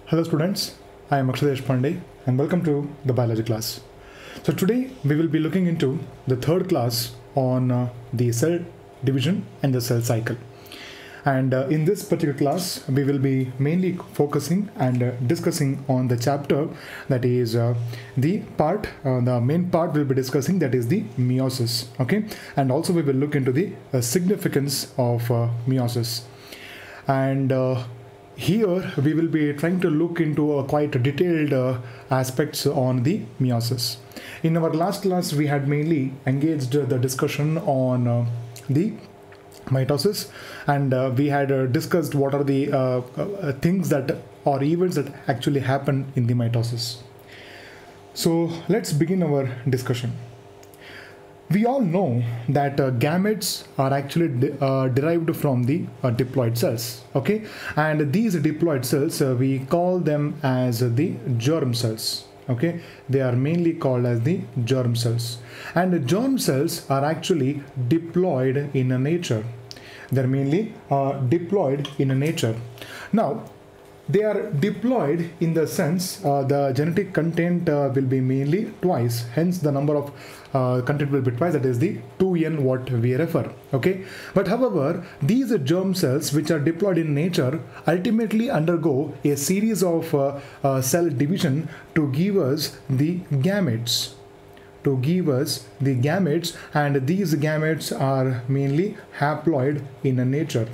Hello students, I am Akshay Pandey and welcome to the biology class. So today we will be looking into the third class on the cell division and the cell cycle. And in this particular class we will be mainly focusing and discussing on the chapter that is the main part we'll be discussing, that is the meiosis. Okay, and also we will look into the significance of meiosis. And here we will be trying to look into a quite detailed aspects on the meiosis. In our last class we had mainly engaged the discussion on the mitosis, and we had discussed what are the things that or events that actually happen in the mitosis. So let's begin our discussion. We all know that gametes are actually derived from the diploid cells, okay, and these diploid cells we call them as the germ cells. Okay, they are mainly called as the germ cells, and the germ cells are actually diploid in nature. They're mainly diploid in nature. Now they are diploid in the sense the genetic content will be mainly twice, hence the number of content will be twice, that is the 2n what we refer. Okay, but however these germ cells which are diploid in nature ultimately undergo a series of cell division to give us the gametes. And these gametes are mainly haploid in nature.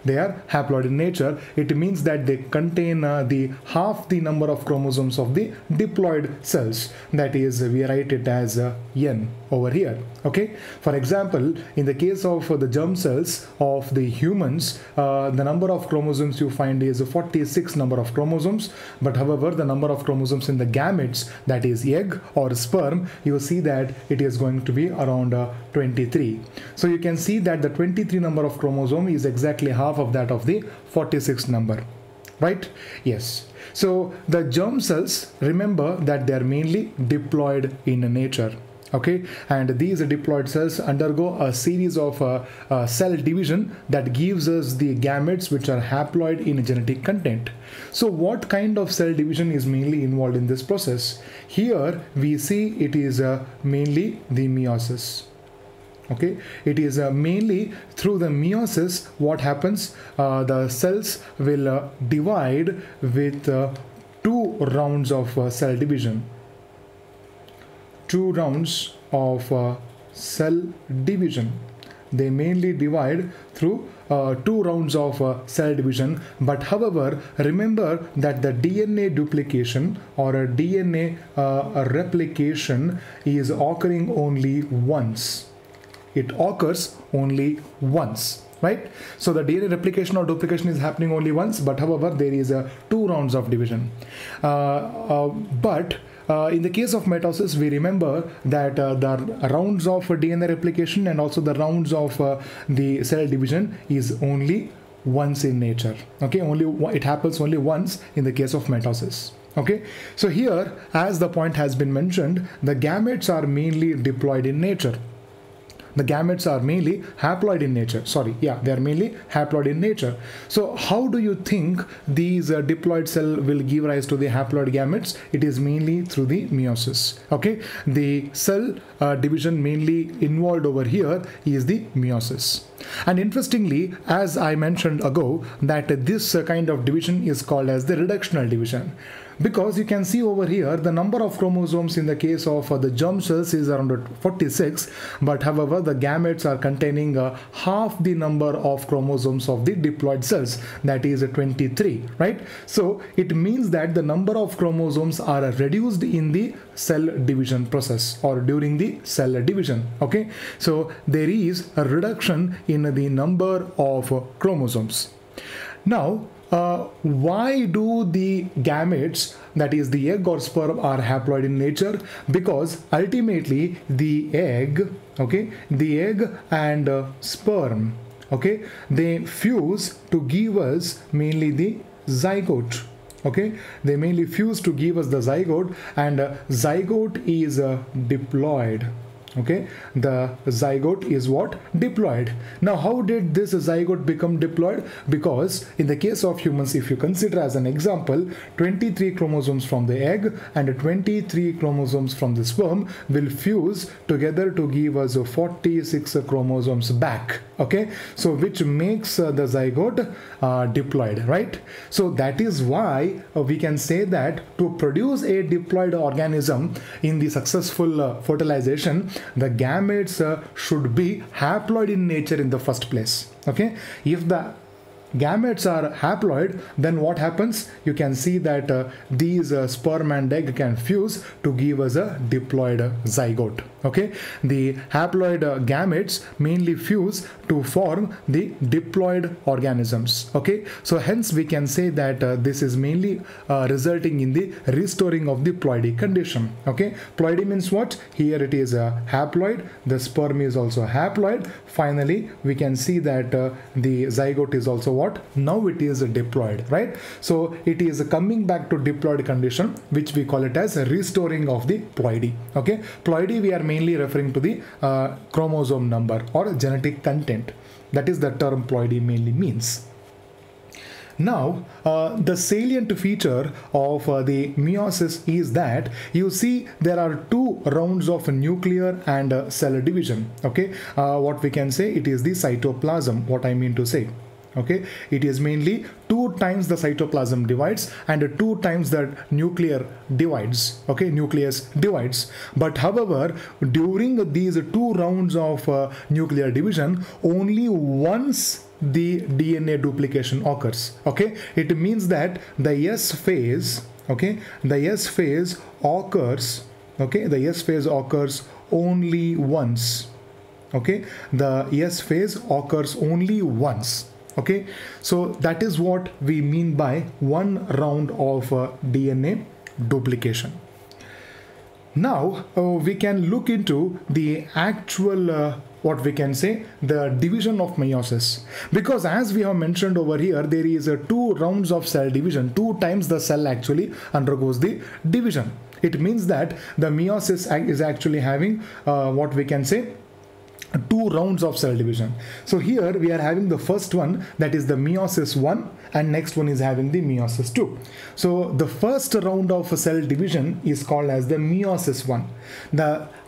They are haploid in nature. It means that they contain the half the number of chromosomes of the diploid cells. That is, we write it as n over here. Okay. For example, in the case of the germ cells of the humans, the number of chromosomes you find is 46 number of chromosomes. But however, the number of chromosomes in the gametes, that is egg or sperm, you see that it is going to be around 23. So you can see that the 23 number of chromosome is exactly half of that of the 46 number, right? Yes. So the germ cells, remember that they are mainly diploid in nature. Okay, and these diploid cells undergo a series of cell division that gives us the gametes which are haploid in genetic content. So what kind of cell division is mainly involved in this process? Here we see it is mainly the meiosis. Okay, it is mainly through the meiosis what happens. The cells will divide with 2 rounds of cell division. 2 rounds of cell division. They mainly divide through 2 rounds of cell division. But however, remember that the DNA duplication or a DNA replication is occurring only once. It occurs only once, right? So the DNA replication or duplication is happening only once, but however there is 2 rounds of division. In the case of mitosis, we remember that the rounds of DNA replication and also the rounds of the cell division is only once in nature. Okay, it happens only once in the case of mitosis. Okay, so here, as the point has been mentioned, the gametes are mainly diploid in nature. The gametes are mainly haploid in nature. They are mainly haploid in nature. So how do you think these diploid cell will give rise to the haploid gametes? It is mainly through the meiosis. Okay, the cell division mainly involved over here is the meiosis. And interestingly, as I mentioned ago, that this kind of division is called as the reductional division. Because you can see over here the number of chromosomes in the case of the germ cells is around 46, but however the gametes are containing half the number of chromosomes of the diploid cells, that is 23, right? So it means that the number of chromosomes are reduced in the cell division process or during the cell division. Okay, so there is a reduction in the number of chromosomes. Now why do the gametes, that is the egg or sperm, are haploid in nature? Because ultimately the egg, okay, the egg and sperm, okay, they fuse to give us mainly the zygote. Okay, they mainly fuse to give us the zygote, and zygote is diploid. Okay, the zygote is what? Diploid. Now, how did this zygote become diploid? Because in the case of humans, if you consider as an example, 23 chromosomes from the egg and 23 chromosomes from the sperm will fuse together to give us 46 chromosomes back. Okay, so which makes the zygote diploid, right? So that is why we can say that to produce a diploid organism in the successful fertilization, the gametes should be haploid in nature in the first place. Okay, if the gametes are haploid, then what happens? You can see that these sperm and egg can fuse to give us a diploid zygote. Okay, the haploid gametes mainly fuse to form the diploid organisms. Okay, so hence we can say that this is mainly resulting in the restoring of the ploidy condition. Okay, ploidy means what? Here it is a haploid, the sperm is also haploid. Finally, we can see that the zygote is also what? Now it is diploid, right? So it is coming back to diploid condition, which we call it as a restoring of the ploidy. Okay, ploidy we are mainly referring to the chromosome number or genetic content. That is the term ploidy mainly means. Now, the salient feature of the meiosis is that you see there are two rounds of nuclear and cell division. Okay, what we can say, it is the cytoplasm, what I mean to say. Okay, it is mainly 2 times the cytoplasm divides and 2 times the nuclear divides. Okay, nucleus divides. But however, during these 2 rounds of nuclear division, only once the DNA duplication occurs. Okay, it means that the S phase, okay, the S phase occurs, okay, the S phase occurs only once. Okay, the S phase occurs only once. Okay, so that is what we mean by 1 round of DNA duplication. Now we can look into the actual what we can say, the division of meiosis, because as we have mentioned over here, there is 2 rounds of cell division. 2 times the cell actually undergoes the division. It means that the meiosis is actually having what we can say, 2 rounds of cell division. So here we are having the first one, that is the meiosis 1, and next one is having the meiosis 2. So the first round of cell division is called as the meiosis 1.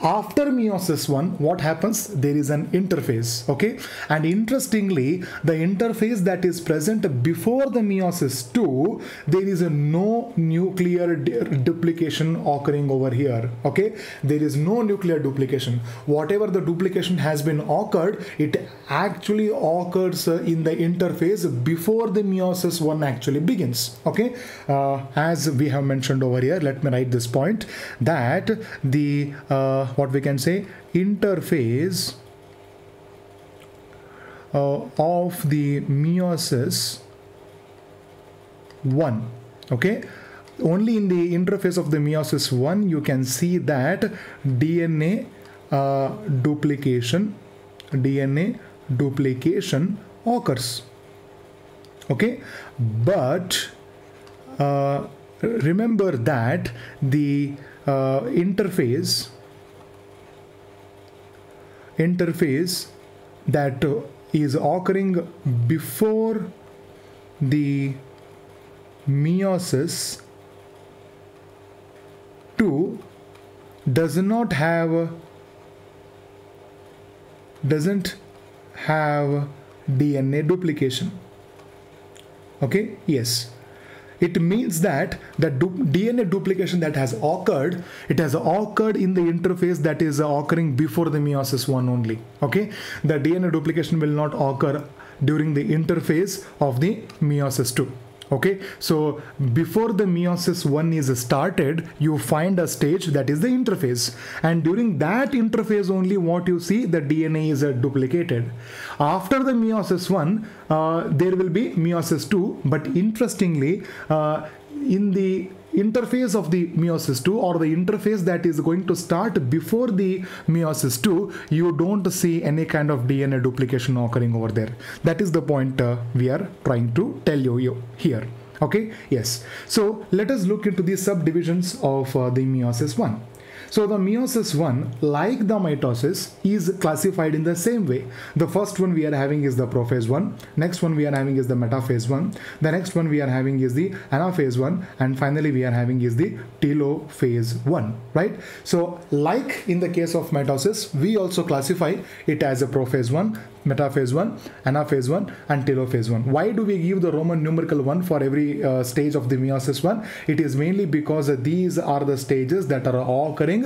After meiosis 1, what happens? There is an interphase. Okay, and interestingly, the interphase that is present before the meiosis 2, there is no nuclear duplication occurring over here. Okay, there is no nuclear duplication. Whatever the duplication has been occurred, it actually occurs in the interphase before the meiosis 1 actually begins. Okay, as we have mentioned over here, let me write this point, that the what we can say, interphase of the meiosis 1. Okay, only in the interface of the meiosis 1 you can see that DNA duplication occurs. Okay, but remember that the interface that is occurring before the meiosis 2 doesn't have DNA duplication. Okay, yes, it means that the DNA duplication that has occurred, it has occurred in the interface that is occurring before the meiosis 1 only. Okay, the DNA duplication will not occur during the interface of the meiosis 2. Okay, so before the meiosis 1 is started, you find a stage that is the interphase, and during that interphase only what you see, the DNA is duplicated. After the meiosis 1, there will be meiosis 2, but interestingly, in the interface of the meiosis 2, or the interface that is going to start before the meiosis 2, you don't see any kind of DNA duplication occurring over there. That is the point we are trying to tell you here. Okay, yes. So let us look into the subdivisions of the meiosis 1. So the meiosis 1, like the mitosis, is classified in the same way. The first one we are having is the prophase 1, next one we are having is the metaphase 1, the next one we are having is the anaphase 1, and finally we are having is the telophase 1, right? So like in the case of mitosis, we also classify it as a prophase 1, metaphase 1, anaphase 1, and telophase 1. Why do we give the Roman numerical 1 for every stage of the meiosis 1? It is mainly because these are the stages that are occurring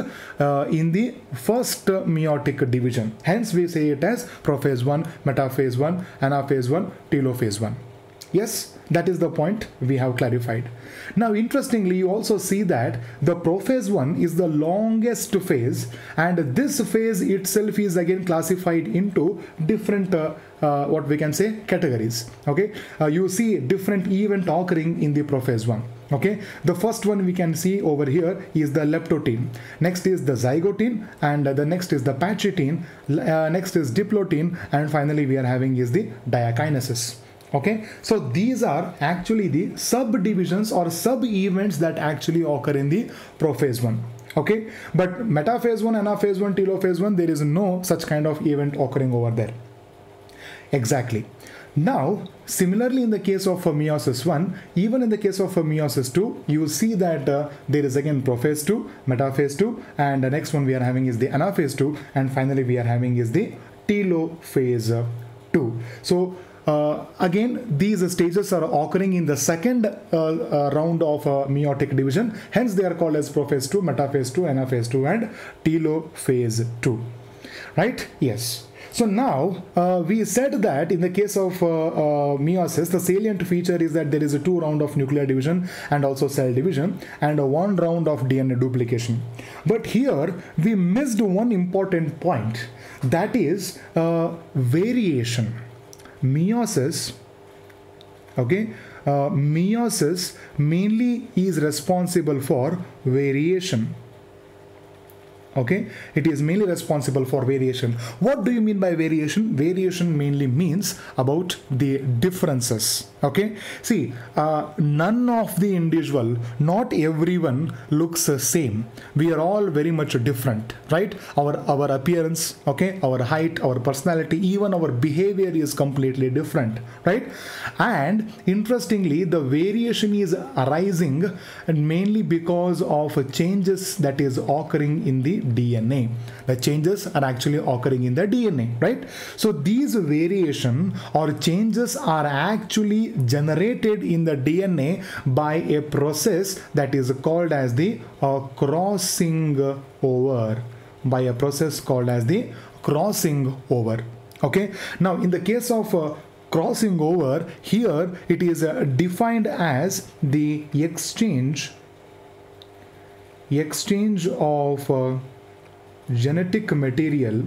in the first meiotic division. Hence we say it as prophase 1, metaphase 1, anaphase 1, telophase 1. Yes, that is the point we have clarified. Now interestingly, you also see that the prophase 1 is the longest phase, and this phase itself is again classified into different what we can say categories. Okay, you see different event occurring in the prophase 1. Okay, the first one we can see over here is the leptotene, next is the zygotene, and the next is the pachytene, next is diplotene, and finally we are having is the diakinesis. Okay, so these are actually the subdivisions or sub-events that actually occur in the prophase 1. Okay, but metaphase 1, anaphase 1, telophase 1, there is no such kind of event occurring over there. Exactly. Now, similarly in the case of meiosis 1, even in the case of meiosis 2, you see that there is again prophase 2, metaphase 2, and the next one we are having is the anaphase 2, and finally we are having is the telophase 2. So again, these stages are occurring in the second round of meiotic division. Hence, they are called as prophase 2, metaphase 2, anaphase 2, and telophase 2. Right? Yes. So now we said that in the case of meiosis, the salient feature is that there is a 2 round of nuclear division and also cell division, and a 1 round of DNA duplication. But here we missed one important point, that is variation. Meiosis, okay, meiosis mainly is responsible for variation. Okay, it is mainly responsible for variation. What do you mean by variation? Variation mainly means about the differences. Okay, see, none of the individual, not everyone looks the same. We are all very much different, right? Our appearance, okay, our height, our personality, even our behavior is completely different, right? And interestingly, the variation is arising and mainly because of changes that is occurring in the DNA. The changes are actually occurring in the DNA, right? So these variation or changes are actually generated in the DNA by a process that is called as the crossing over. By a process called as the crossing over. Okay. Now in the case of crossing over, here it is defined as the exchange of genetic material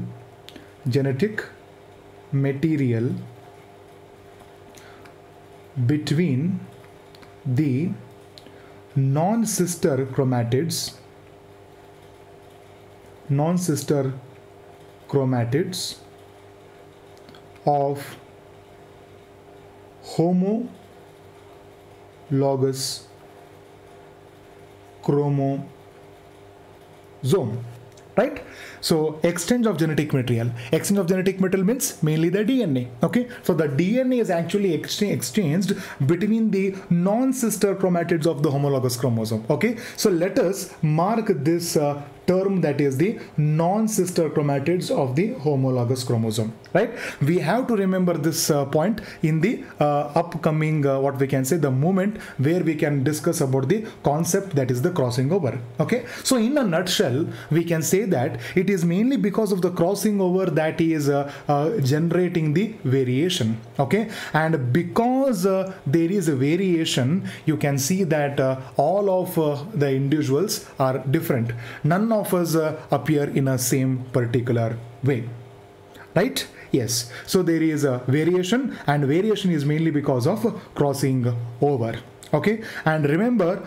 between the non-sister chromatids of homologous chromosome, right? So exchange of genetic material. Exchange of genetic material means mainly the DNA. Okay, so the DNA is actually exchanged between the non-sister chromatids of the homologous chromosome. Okay, so let us mark this term, that is the non-sister chromatids of the homologous chromosome, right? We have to remember this point in the upcoming what we can say, the moment where we can discuss about the concept that is the crossing over. Okay, so in a nutshell we can say that it is mainly because of the crossing over that is generating the variation. Okay, and because there is a variation, you can see that all of the individuals are different. None of us appear in a same particular way, right? Yes, so there is a variation, and variation is mainly because of crossing over. Okay, and remember,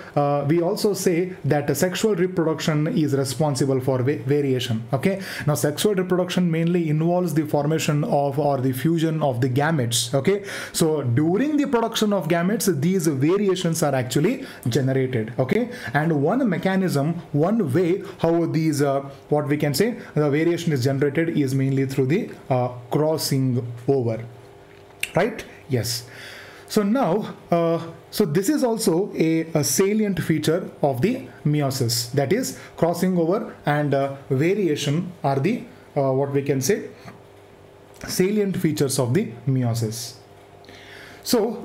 we also say that sexual reproduction is responsible for variation. Okay, now sexual reproduction mainly involves the formation of or the fusion of the gametes. Okay, so during the production of gametes, these variations are actually generated. Okay, and one mechanism, one way how these what we can say the variation is generated is mainly through the crossing over, right? Yes. So now, so this is also a salient feature of the meiosis, that is crossing over and variation are the what we can say salient features of the meiosis. So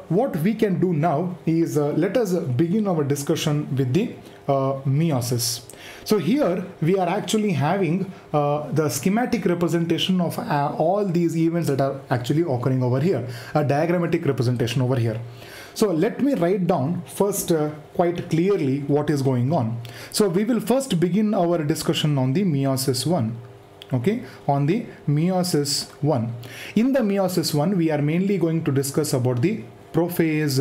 what we can do now is let us begin our discussion with the meiosis. So here we are actually having the schematic representation of all these events that are actually occurring over here, a diagrammatic representation over here. So let me write down first quite clearly what is going on. So we will first begin our discussion on the meiosis 1. Okay, on the meiosis 1. In the meiosis 1, we are mainly going to discuss about the prophase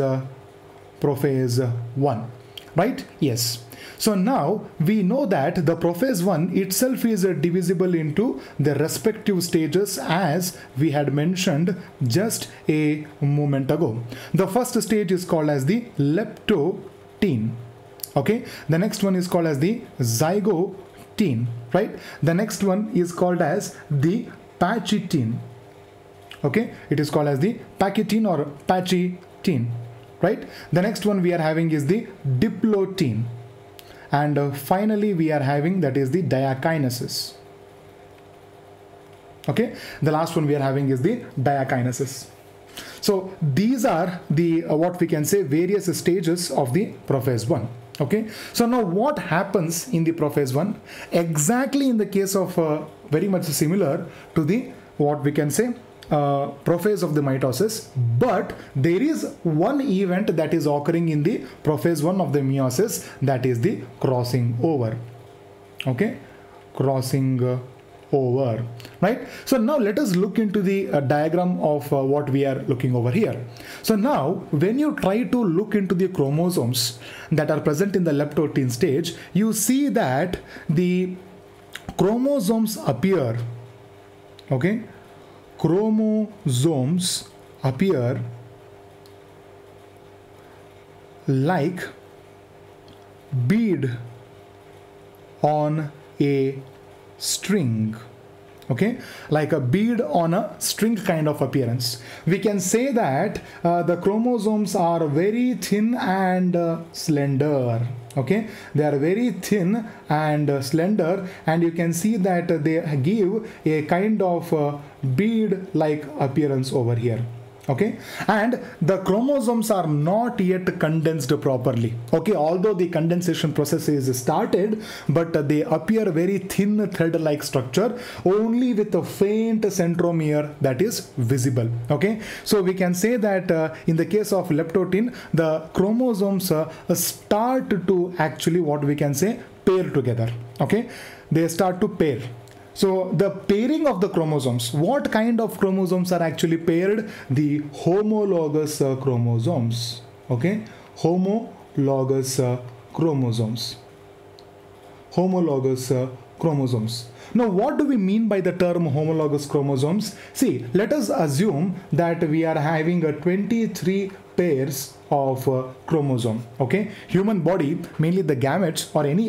1, right? Yes. So now we know that the prophase 1 itself is divisible into the respective stages as we had mentioned just a moment ago. The first stage is called as the leptotene. Okay, the next one is called as the zygotene, right? The next one is called as the pachytene. Okay, it is called as the pachytene or pachytene, right? The next one we are having is the diplotene. And finally we are having that is the diakinesis. Okay, the last one we are having is the diakinesis. So these are the what we can say various stages of the prophase 1. Okay, so now what happens in the prophase 1? Exactly in the case of very much similar to the what we can say prophase of the mitosis, but there is one event that is occurring in the prophase 1 of the meiosis, that is the crossing over. Okay, crossing over, right? So now let us look into the diagram of what we are looking over here. So now when you try to look into the chromosomes that are present in the leptotene stage, you see that the chromosomes appear. Okay, chromosomes appear like bead on a string. Okay, like a bead on a string kind of appearance. We can say that the chromosomes are very thin and slender. Okay, they are very thin and slender, and you can see that they give a kind of bead like appearance over here. Okay, and the chromosomes are not yet condensed properly. Okay, although the condensation process is started, but they appear very thin thread like structure only with a faint centromere that is visible. Okay, so we can say that in the case of leptotene, the chromosomes start to actually what we can say pair together. Okay, they start to pair. So the pairing of the chromosomes, what kind of chromosomes are actually paired? The homologous chromosomes. Okay, homologous chromosomes. Homologous chromosomes. Now what do we mean by the term homologous chromosomes? See, let us assume that we are having a 23 pairs of chromosome. Okay, human body, mainly the gametes or any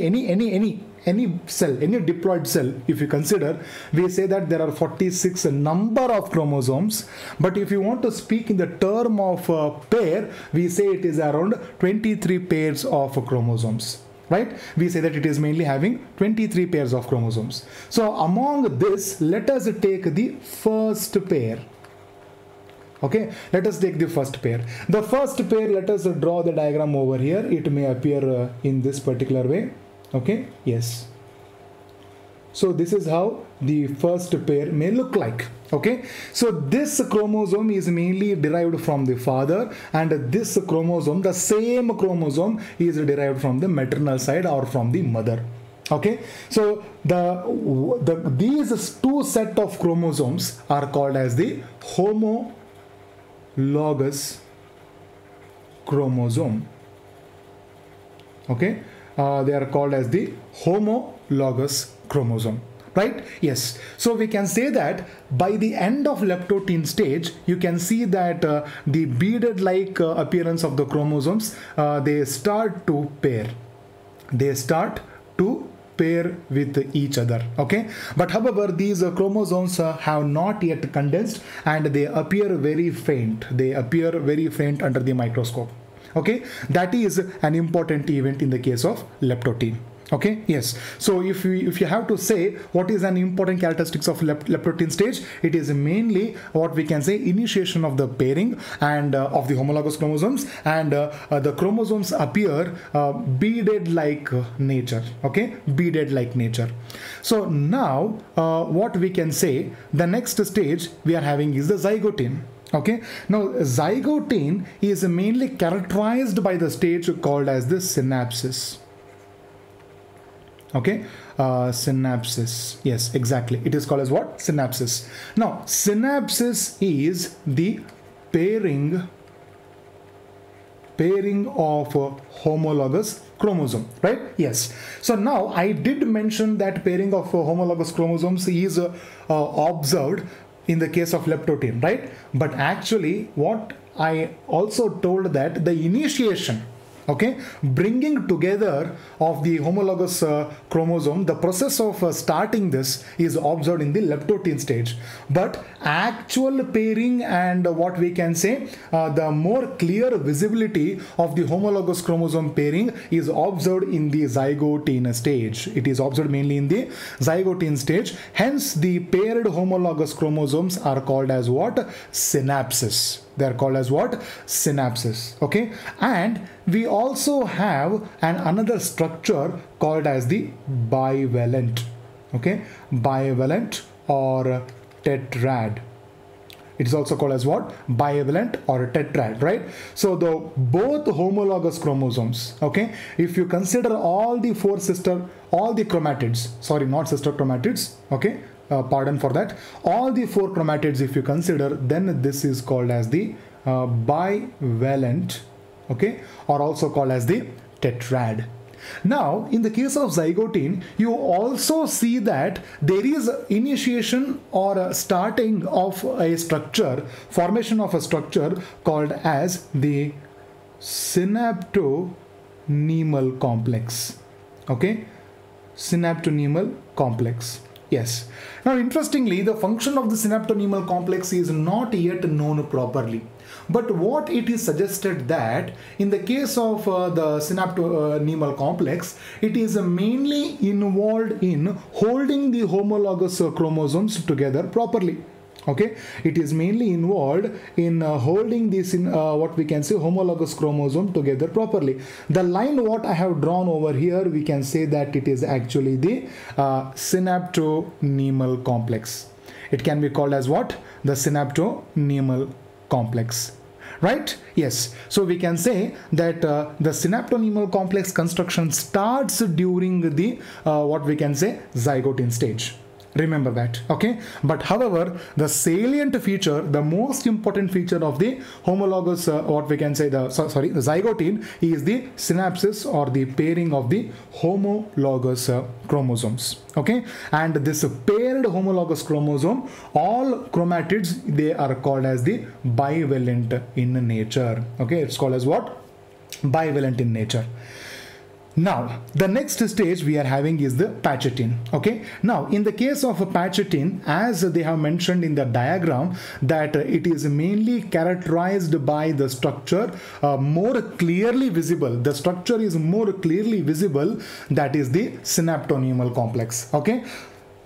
cell, any diploid cell, if you consider, we say that there are 46 number of chromosomes, but if you want to speak in the term of pair, we say it is around 23 pairs of chromosomes, right? We say that it is mainly having 23 pairs of chromosomes. So among this, let us take the first pair. Okay, let us take the first pair. The first pair, let us draw the diagram over here. It may appear in this particular way. Okay, yes. So this is how the first pair may look like. Okay, so this chromosome is mainly derived from the father, and this chromosome, the same chromosome, is derived from the maternal side or from the mother. Okay, so these two set of chromosomes are called as the homologous chromosome. Okay, they are called as the homologous chromosome, right? Yes, so we can say that by the end of leptotin stage, you can see that the beaded like appearance of the chromosomes, they start to pair. They start to pair with each other. Okay, but however these chromosomes have not yet condensed and they appear very faint. They appear very faint under the microscope. Okay, that is an important event in the case of leptotin. Okay, yes, so if you have to say what is an important characteristics of leptotin stage, it is mainly what we can say initiation of the pairing and of the homologous chromosomes, and the chromosomes appear beaded like nature. Okay, beaded like nature. So now what we can say, the next stage we are having is the zygote. Okay, now zygote is mainly characterized by the stage called as the synapsis. Okay, synapsis. Yes, exactly. It is called as what? Synapsis. Now, synapsis is the pairing of homologous chromosome, right? Yes. So now I did mention that pairing of homologous chromosomes is observed in the case of leptotin, right? But actually, what I also told that the initiation, okay, bringing together of the homologous chromosome, the process of starting this is observed in the leptotin stage, but actual pairing and what we can say the more clear visibility of the homologous chromosome pairing is observed in the zygote stage. It is observed mainly in the zygote stage. Hence the paired homologous chromosomes are called as what? Synapsis. They are called as what? Synapsis. Okay, and we also have another structure called as the bivalent. Okay, bivalent or tetrad. It is also called as what? Bivalent or tetrad, right? So the both homologous chromosomes, okay, if you consider all the all the chromatids, sorry, not sister chromatids, okay, pardon for that, all the 4 chromatids if you consider, then this is called as the bivalent, okay, or also called as the tetrad. Now in the case of zygote, you also see that there is initiation or a starting of a structure, formation of a structure called as the synaptonemal complex. Okay, synaptonemal complex. Yes. Now, interestingly, the function of the synaptonemal complex is not yet known properly. But what it is suggested that in the case of the synaptonemal complex, it is mainly involved in holding the homologous chromosomes together properly. Okay, it is mainly involved in holding this in what we can say homologous chromosome together properly. The line what I have drawn over here, we can say that it is actually the synaptonemal complex. It can be called as what? The synaptonemal complex. Right? Yes. So we can say that the synaptonemal complex construction starts during the what we can say zygote stage. Remember that, okay? But however, the salient feature, the most important feature of the homologous, what we can say, the zygote is the synapsis or the pairing of the homologous chromosomes, okay? And this paired homologous chromosome, all chromatids, they are called as the bivalent in nature, okay? It's called as what? Bivalent in nature. Now, the next stage we are having is the patchotin. Okay. Now, in the case of a patchotin, as they have mentioned in the diagram, that it is mainly characterized by the structure more clearly visible. The structure is more clearly visible. That is the synaptonemal complex. Okay.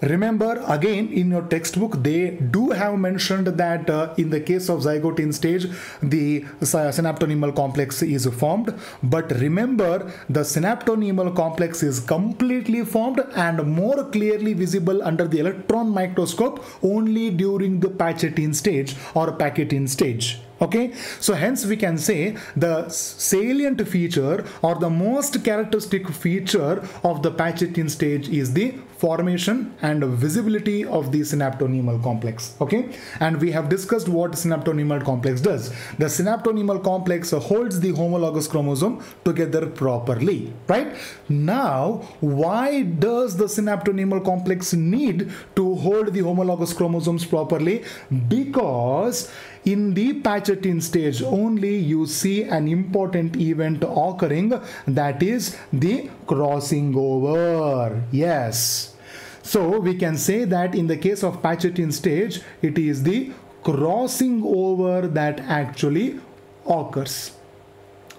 Remember, again, in your textbook, they do have mentioned that in the case of zygote stage, the synaptonemal complex is formed. But remember, the synaptonemal complex is completely formed and more clearly visible under the electron microscope only during the patchotin stage or paquetin stage. Okay, so hence we can say the salient feature or the most characteristic feature of the Pachettian stage is the formation and visibility of the synaptonemal complex. Okay, and we have discussed what synaptonemal complex does. The synaptonemal complex holds the homologous chromosome together properly, right? Now, why does the synaptonemal complex need to hold the homologous chromosomes properly? Because in the Pachettian stage only you see an important event occurring, that is the crossing over. Yes. So we can say that in the case of Pachettian stage, it is the crossing over that actually occurs.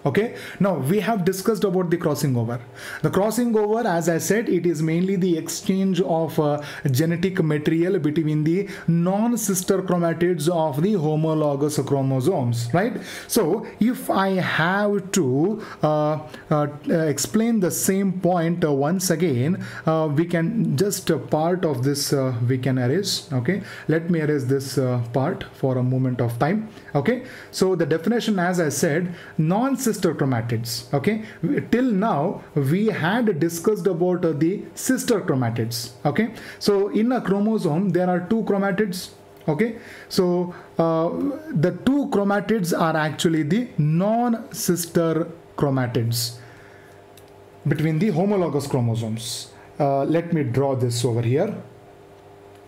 Okay, now we have discussed about the crossing over. The crossing over, as I said, it is mainly the exchange of genetic material between the non-sister chromatids of the homologous chromosomes, right? So if I have to explain the same point once again, we can just part of this we can erase. Okay, let me erase this part for a moment of time. Okay, so the definition, as I said, non-sister chromatids. Okay, till now we had discussed about the sister chromatids. Okay, so in a chromosome there are two chromatids. Okay, so the two chromatids are actually the non-sister chromatids between the homologous chromosomes. Let me draw this over here.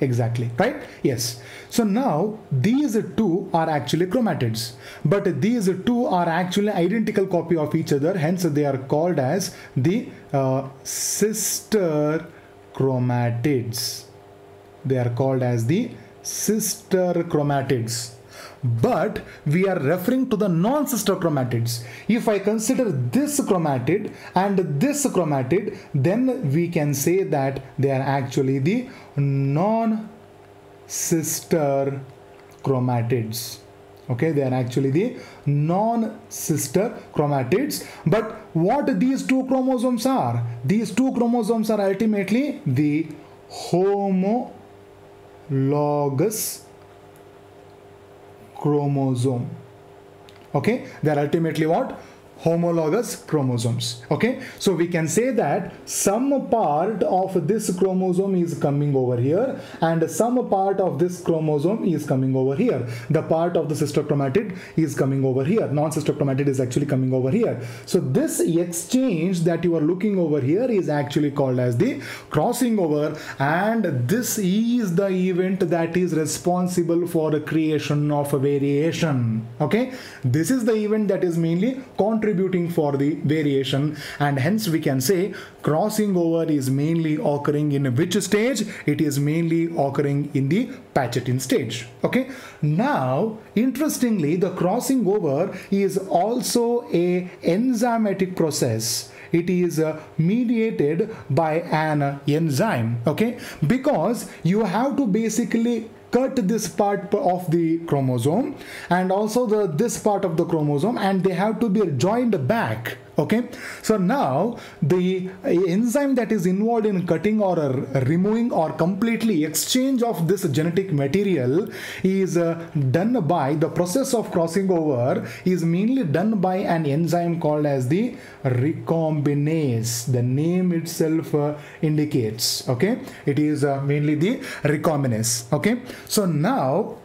Exactly, right? Yes. So now these two are actually chromatids, but these two are actually identical copy of each other. Hence they are called as the sister chromatids. They are called as the sister chromatids. But we are referring to the non-sister chromatids. If I consider this chromatid and this chromatid, then we can say that they are actually the non-sister chromatids. Okay, they are actually the non-sister chromatids. But what these two chromosomes are? These two chromosomes are ultimately the homologous chromosome. Okay, they are ultimately what? Homologous chromosomes. Okay, so we can say that some part of this chromosome is coming over here and some part of this chromosome is coming over here. The part of the sister chromatid is coming over here. Non-sister chromatid is actually coming over here. So this exchange that you are looking over here is actually called as the crossing over, and this is the event that is responsible for the creation of a variation. Okay, this is the event that is mainly contributing for the variation, and hence we can say crossing over is mainly occurring in which stage? It is mainly occurring in the Pachettian stage. Okay, now interestingly, the crossing over is also a enzymatic process. It is mediated by an enzyme. Okay, because you have to basically cut this part of the chromosome and also this part of the chromosome, and they have to be joined back. Okay, so now the enzyme that is involved in cutting or removing or completely exchange of this genetic material is done by the process of crossing over is mainly done by an enzyme called as the recombinase. The name itself indicates. Okay, it is mainly the recombinase. Okay, so now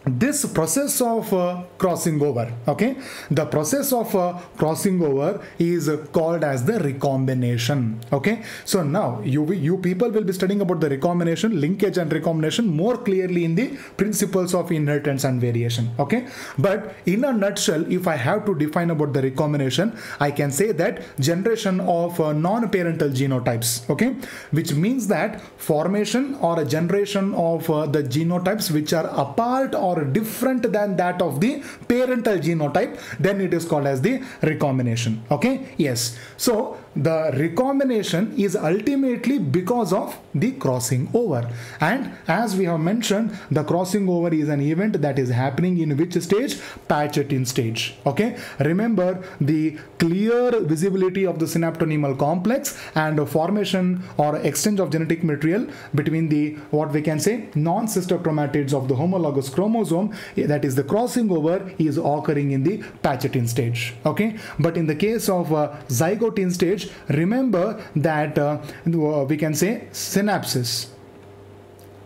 this process of crossing over, okay, the process of crossing over is called as the recombination. Okay, so now you people will be studying about the recombination, linkage and recombination more clearly in the principles of inheritance and variation. Okay, but in a nutshell, if I have to define about the recombination, I can say that generation of non-parental genotypes. Okay, which means that formation or a generation of the genotypes which are apart or different than that of the parental genotype, then it is called as the recombination. Okay, yes, so the recombination is ultimately because of the crossing over, and as we have mentioned, the crossing over is an event that is happening in which stage? Pachettian stage. Okay, remember the clear visibility of the synaptonemal complex and formation or exchange of genetic material between the what we can say non-sister chromatids of the homologous chromosome chromosome, that is the crossing over, is occurring in the Pachetin stage. Okay, but in the case of zygote stage, remember that we can say synapses.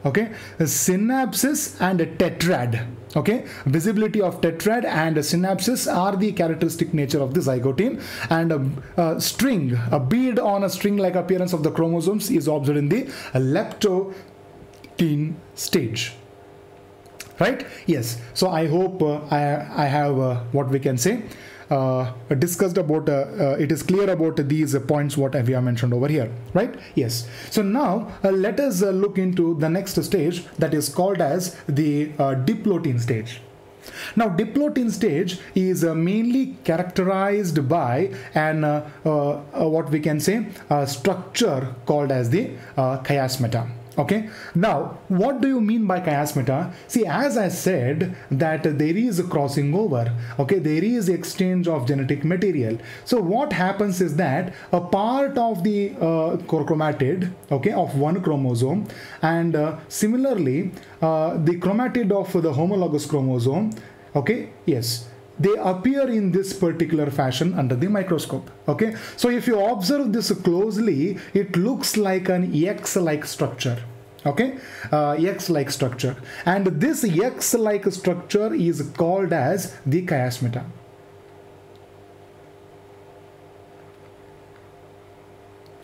Okay, synapses and a tetrad. Okay, visibility of tetrad and synapses are the characteristic nature of the zygote, and a string, a bead on a string-like appearance of the chromosomes is observed in the leptotin stage. Right? Yes. So I hope I have what we can say discussed about, it is clear about these points what we have mentioned over here, right? Yes. So now let us look into the next stage, that is called as the diplotin stage. Now diplotin stage is mainly characterized by an what we can say structure called as the chiasmata. Okay, now what do you mean by chiasmata? See, as I said that there is a crossing over, okay, there is exchange of genetic material. So what happens is that a part of the chromatid, okay, of one chromosome, and similarly the chromatid of the homologous chromosome, okay, yes, they appear in this particular fashion under the microscope. Okay, so if you observe this closely, it looks like an X-like structure. Okay, X-like structure, and this X-like structure is called as the chiasmata.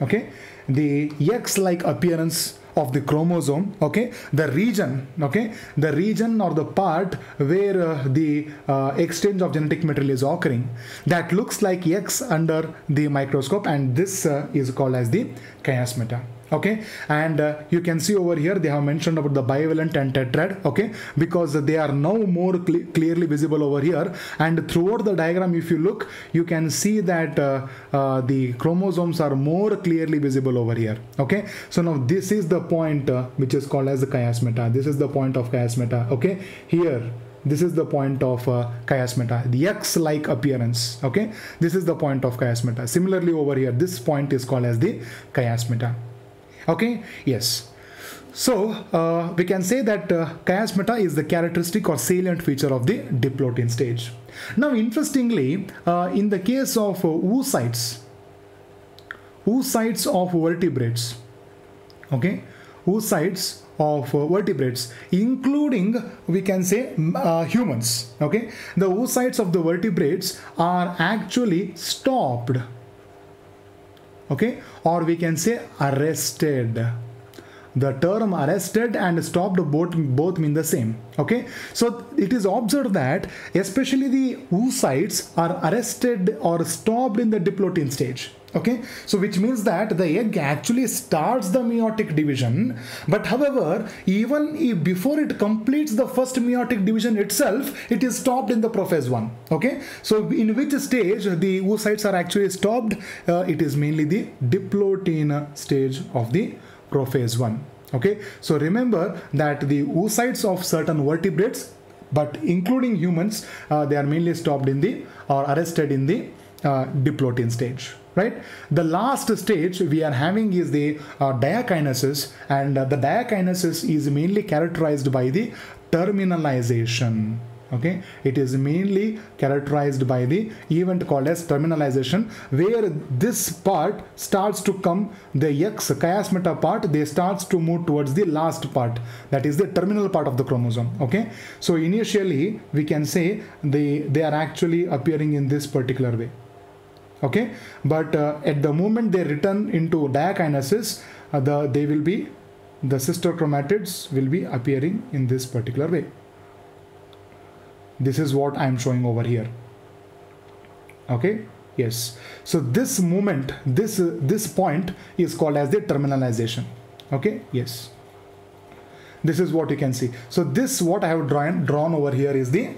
Okay, the X-like appearance of the chromosome, okay, the region, okay, the region or the part where the exchange of genetic material is occurring, that looks like X under the microscope, and this is called as the chiasmata. Okay, and you can see over here they have mentioned about the bivalent and tetrad, okay, because they are now more clearly visible over here, and throughout the diagram if you look, you can see that the chromosomes are more clearly visible over here. Okay, so now this is the point which is called as the chiasmata. This is the point of chiasmata. Okay, here this is the point of chiasmata, the X-like appearance. Okay, this is the point of chiasmata. Similarly over here, this point is called as the chiasmata. Okay, yes. So we can say that chiasmata is the characteristic or salient feature of the diplotin stage. Now interestingly, in the case of oocytes of vertebrates, okay, oocytes of vertebrates, including we can say humans, okay, the oocytes of the vertebrates are actually stopped, okay, or we can say arrested. The term arrested and stopped both mean the same. Okay, so it is observed that especially the oocytes are arrested or stopped in the diplotin stage. Okay, so which means that the egg actually starts the meiotic division, but however, even if before it completes the first meiotic division itself, it is stopped in the prophase 1. Okay, so in which stage the oocytes are actually stopped? It is mainly the diplotin stage of the prophase 1. Okay, so remember that the oocytes of certain vertebrates, but including humans, they are mainly stopped in the or arrested in the diplotin stage. Right, the last stage we are having is the diakinesis, and the diakinesis is mainly characterized by the terminalization. Okay, it is mainly characterized by the event called as terminalization, where this part starts to come, the X chiasmata part, they starts to move towards the last part, that is the terminal part of the chromosome. Okay, so initially we can say they are actually appearing in this particular way. Okay, but at the moment they return into diakinesis, the sister chromatids will be appearing in this particular way. This is what I am showing over here. Okay, yes. So this moment, this point is called as the terminalization. Okay, yes. This is what you can see. So this what I have drawn over here is the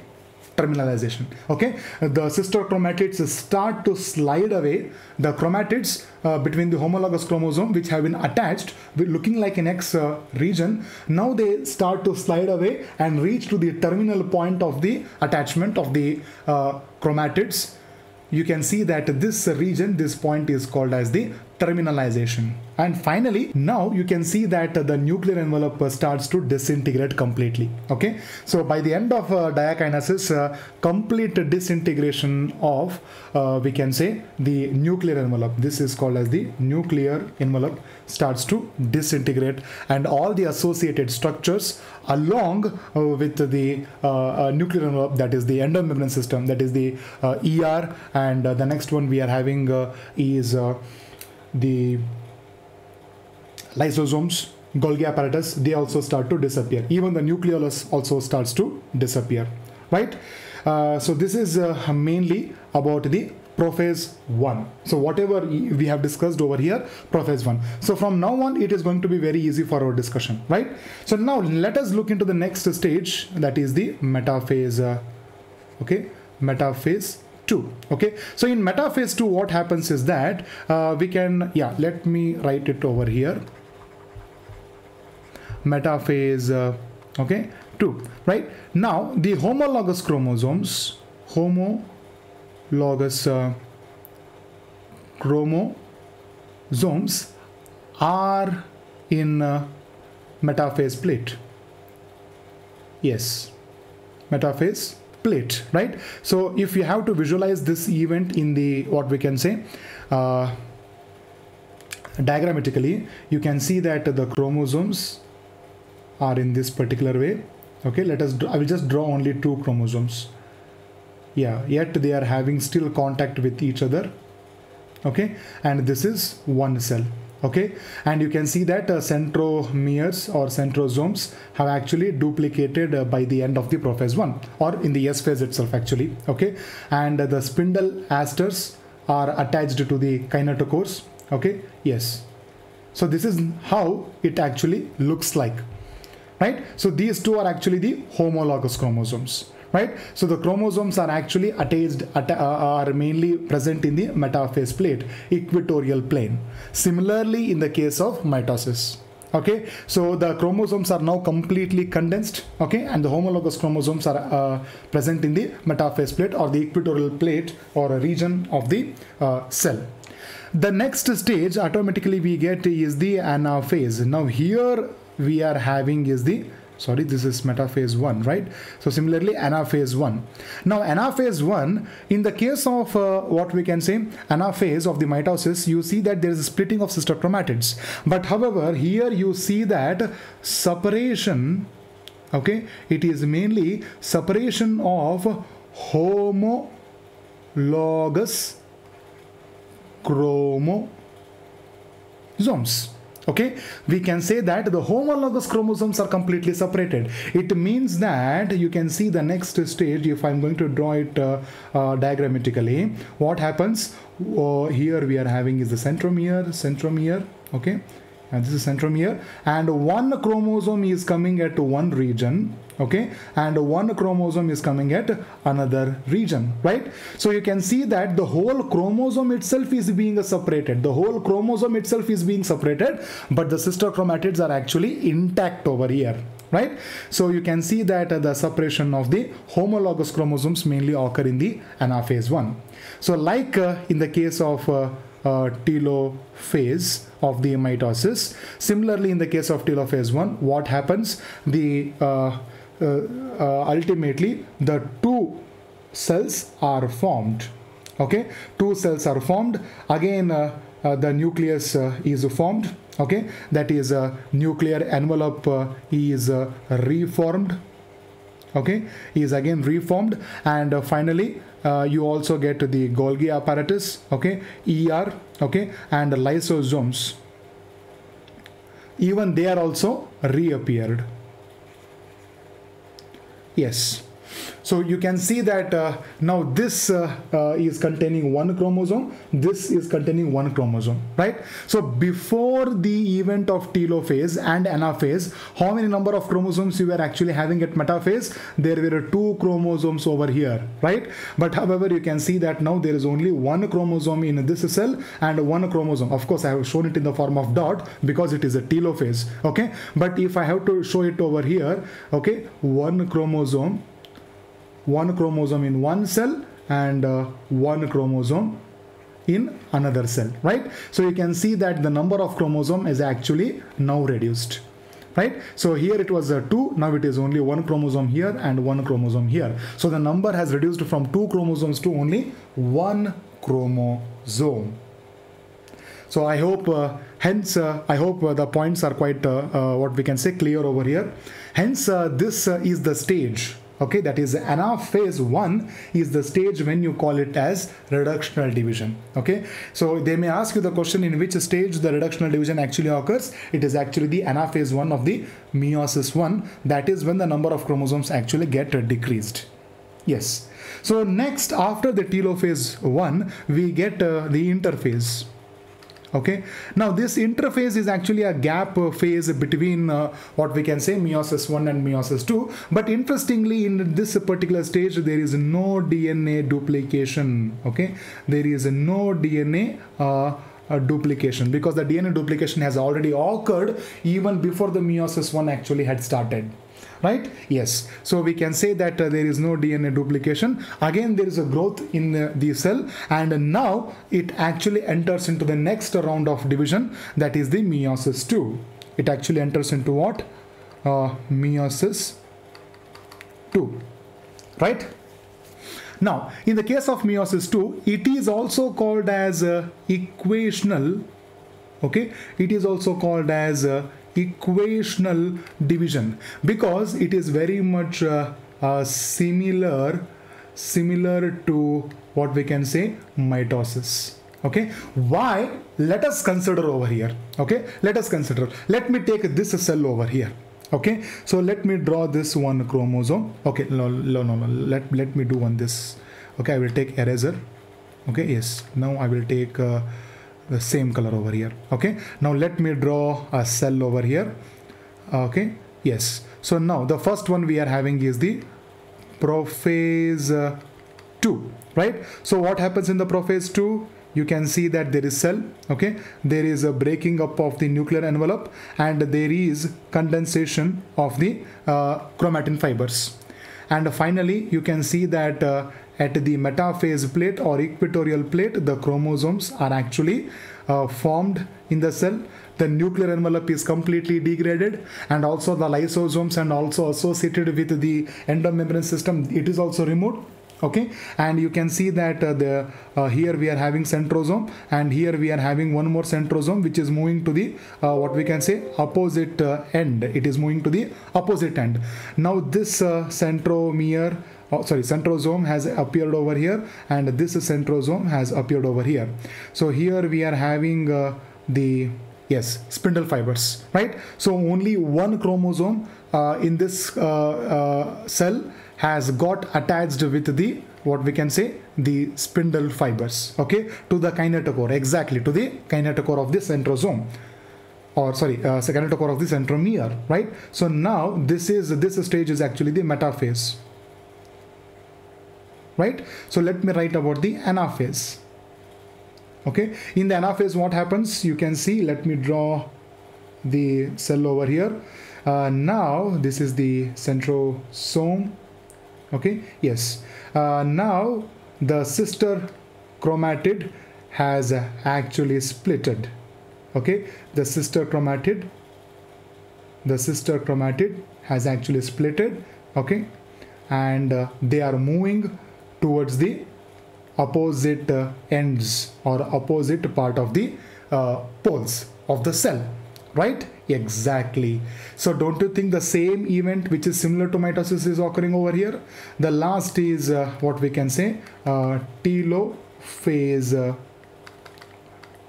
terminalization. Okay, the sister chromatids start to slide away. The chromatids between the homologous chromosome, which have been attached looking like an X region, now they start to slide away and reach to the terminal point of the attachment of the chromatids. You can see that this region, this point is called as the terminalization. And finally, now you can see that the nuclear envelope starts to disintegrate completely. Okay, so by the end of diakinesis, complete disintegration of we can say the nuclear envelope, this is called as the nuclear envelope, starts to disintegrate, and all the associated structures along with the nuclear envelope, that is the endomembrane system, that is the ER, and the next one we are having is the lysosomes, Golgi apparatus, they also start to disappear. Even the nucleolus also starts to disappear, right? So this is mainly about the prophase 1. So whatever we have discussed over here, prophase 1. So from now on, it is going to be very easy for our discussion, right? So now let us look into the next stage, that is the metaphase, okay, metaphase 2. Okay, so in metaphase 2, what happens is that we can, yeah, let me write it over here. Metaphase, okay, 2, right? Now the homologous chromosomes, homologous chromosomes are in metaphase plate. Yes, metaphase plate, right? So if you have to visualize this event in the, what we can say, diagrammatically, you can see that the chromosomes are in this particular way. Okay, let us, I will just draw only 2 chromosomes. Yeah, yet they are having still contact with each other. Okay, and this is one cell. Okay, and you can see that centromeres or centrosomes have actually duplicated by the end of the prophase 1, or in the S phase itself actually. Okay, and the spindle asters are attached to the kinetochores. Okay, yes, so this is how it actually looks like, right? So these two are actually the homologous chromosomes, right? So the chromosomes are actually attached, are mainly present in the metaphase plate, equatorial plane. Similarly, in the case of mitosis, okay, so the chromosomes are now completely condensed, okay, and the homologous chromosomes are present in the metaphase plate or the equatorial plate or a region of the cell. The next stage automatically we get is the anaphase. Now here we are having is the, sorry, this is metaphase 1, right? So similarly anaphase 1. Now anaphase 1, in the case of what we can say anaphase of the mitosis, you see that there is a splitting of sister chromatids, but however here you see that separation, okay, it is mainly separation of homologous chromosomes. Okay, we can say that the homologous chromosomes are completely separated. It means that you can see the next stage, if I'm going to draw it diagrammatically, what happens here we are having is the centromere, okay, and this is centromere, and one chromosome is coming at one region, okay, and one chromosome is coming at another region, right? So you can see that the whole chromosome itself is being separated. The whole chromosome itself is being separated, but the sister chromatids are actually intact over here, right? So you can see that the separation of the homologous chromosomes mainly occur in the anaphase 1. So like in the case of telophase of the mitosis, similarly in the case of telophase 1, what happens? The ultimately the 2 cells are formed. Okay, 2 cells are formed. Again the nucleus is formed. Okay, that is nuclear envelope is reformed. Okay, is again reformed, and finally you also get the Golgi apparatus, okay, ER, okay, and lysosomes, even they are also reappeared. Yes, so you can see that now this is containing one chromosome, this is containing one chromosome, right? So before the event of telophase and anaphase, how many number of chromosomes you were actually having at metaphase? There were 2 chromosomes over here, right? But however, you can see that now there is only one chromosome in this cell and one chromosome. Of course, I have shown it in the form of dot because it is a telophase, okay? But if I have to show it over here, okay, one chromosome in one cell and one chromosome in another cell, right? So you can see that the number of chromosome is actually now reduced, right? So here it was 2, now it is only 1 chromosome here and 1 chromosome here. So the number has reduced from 2 chromosomes to only 1 chromosome. So I hope, I hope the points are quite, what we can say, clear over here. Hence, this is the stage, okay, that is Anaphase 1 is the stage when you call it as reductional division, okay. So they may ask you the question, in which stage the reductional division actually occurs. It is actually the Anaphase 1 of the meiosis 1, that is when the number of chromosomes actually get decreased. Yes. So next, after the telophase 1, we get the interphase. Okay, now this interphase is actually a gap phase between what we can say meiosis 1 and meiosis 2, but interestingly in this particular stage there is no DNA duplication. Okay, there is no DNA duplication, because the DNA duplication has already occurred even before the meiosis 1 actually had started. Right? Yes. So we can say that there is no DNA duplication. Again, there is a growth in the cell, and now it actually enters into the next round of division, that is the meiosis 2. It actually enters into what? Meiosis 2. Right? Now, in the case of meiosis 2, it is also called as equational. Okay? It is also called as equational division, because it is very much similar to what we can say mitosis. Okay, why? Let us consider over here. Okay, let us consider. Let me take this cell over here. Okay, so let me draw this one chromosome. Okay, no. Let me do one this. Okay, I will take eraser. Okay, yes. Now I will take the same color over here. Okay, now let me draw a cell over here. Okay, yes. So now the first one we are having is the Prophase 2, right? So what happens in the Prophase 2? You can see that there is cell, okay, there is a breaking up of the nuclear envelope, and there is condensation of the chromatin fibers. And finally you can see that at the metaphase plate or equatorial plate, the chromosomes are actually formed in the cell. The nuclear envelope is completely degraded, and also the lysosomes and also associated with the endomembrane system, it is also removed. Okay, and you can see that here we are having centrosome, and here we are having one more centrosome which is moving to the what we can say opposite end. It is moving to the opposite end. Now this centrosome has appeared over here, and this centrosome has appeared over here. So here we are having the spindle fibers, right? So only one chromosome in this cell has got attached with the what we can say the spindle fibers, okay, to the kinetochore, exactly to the kinetochore of the centrosome, or sorry, kinetochore of the centromere, right? So now this stage is actually the metaphase, right? So let me write about the anaphase. Okay, in the anaphase what happens? You can see, let me draw the cell over here. Now this is the centrosome. Okay, yes. Now the sister chromatid has actually splitted. Okay, the sister chromatid has actually splitted. Okay, and they are moving towards the opposite ends or opposite part of the poles of the cell, right? Exactly. So don't you think the same event which is similar to mitosis is occurring over here? The last is what we can say telophase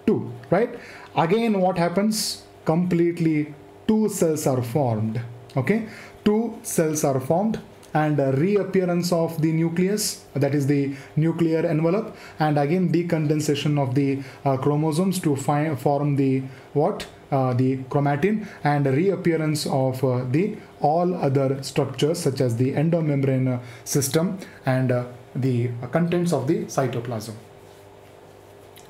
2, right? Again what happens? Completely two cells are formed. Okay, two cells are formed, and reappearance of the nucleus, that is the nuclear envelope, and again decondensation of the chromosomes to form the what? The chromatin, and reappearance of the all other structures such as the endomembrane system and the contents of the cytoplasm.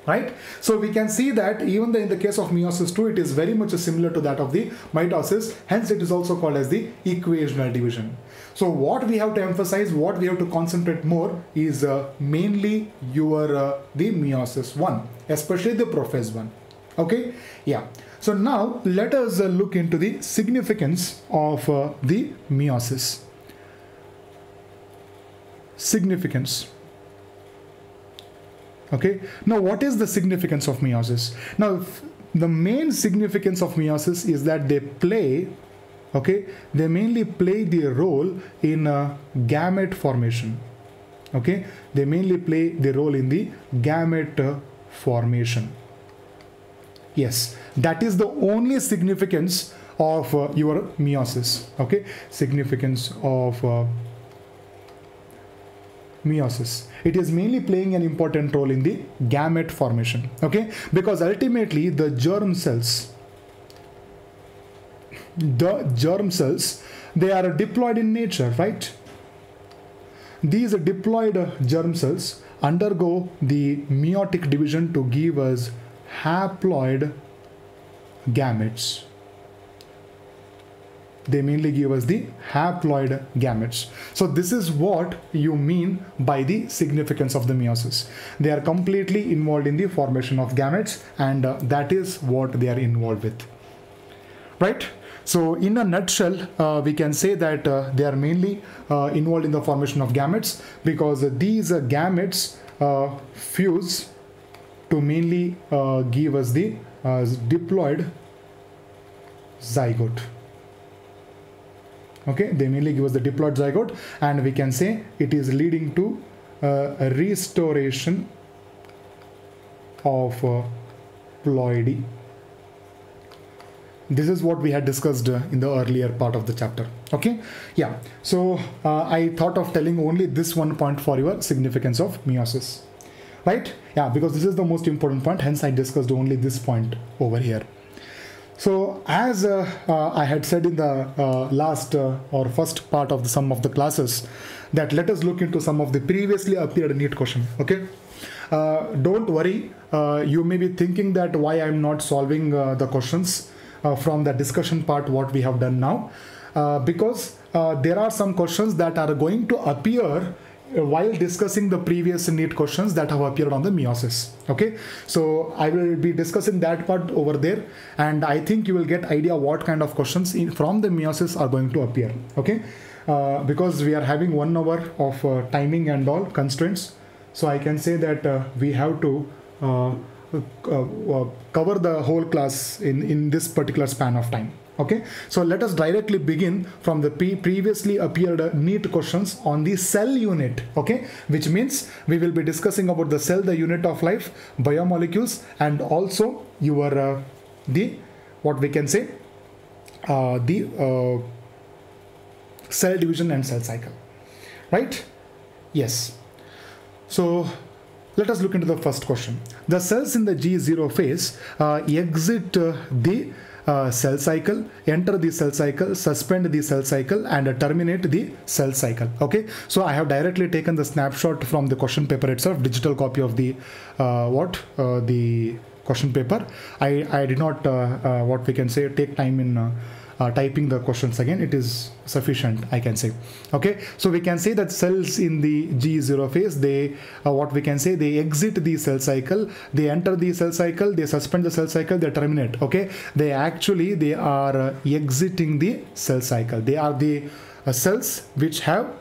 right? So we can see that even in the case of meiosis 2, it is very much similar to that of the mitosis. Hence, it is also called as the equational division. So what we have to emphasize, what we have to concentrate more is mainly the meiosis 1, especially the prophase 1. Okay, yeah. So now let us look into the significance of the meiosis. Significance. Okay, now what is the significance of meiosis? Now the main significance of meiosis is that they mainly play the role in gamete formation. Okay, they mainly play the role in the gamete formation. Yes, that is the only significance of your meiosis. Okay, significance of meiosis. It is mainly playing an important role in the gamete formation. Okay, because ultimately the germ cells, they are diploid in nature, right? These diploid germ cells undergo the meiotic division to give us haploid gametes. They mainly give us the haploid gametes. So this is what you mean by the significance of the meiosis. They are completely involved in the formation of gametes, and that is what they are involved with, right? So in a nutshell, we can say that they are mainly involved in the formation of gametes, because these gametes fuse to mainly give us the diploid zygote. Okay, they mainly give us the diploid zygote, and we can say it is leading to a restoration of ploidy. This is what we had discussed in the earlier part of the chapter. Okay, yeah. So I thought of telling only this one point for your significance of meiosis, right? Yeah, because this is the most important point. Hence, I discussed only this point over here. So as I had said in the last or first part of the sum of the classes, that let us look into some of the previously appeared NEET question. Okay, don't worry, you may be thinking that why I'm not solving the questions from the discussion part what we have done now, because there are some questions that are going to appear while discussing the previous NEET questions that have appeared on the meiosis. Okay, so I will be discussing that part over there, and I think you will get idea what kind of questions from the meiosis are going to appear. Okay, because we are having 1 hour of timing and all constraints, so I can say that we have to cover the whole class in this particular span of time. Okay, so let us directly begin from the previously appeared NEET questions on the cell unit. Okay, which means we will be discussing about the cell, the unit of life, biomolecules, and also your the what we can say the cell division and cell cycle, right? Yes. So let us look into the first question. The cells in the G0 phase exit the cell cycle, enter the cell cycle, suspend the cell cycle, and terminate the cell cycle. Okay, so I have directly taken the snapshot from the question paper itself, digital copy of the the question paper. I did not what we can say take time in typing the questions again. It is sufficient, I can say. Okay, so we can say that cells in the G0 phase, they what we can say, they exit the cell cycle, they enter the cell cycle, they suspend the cell cycle, they terminate. Okay, they are exiting the cell cycle. They are the cells which have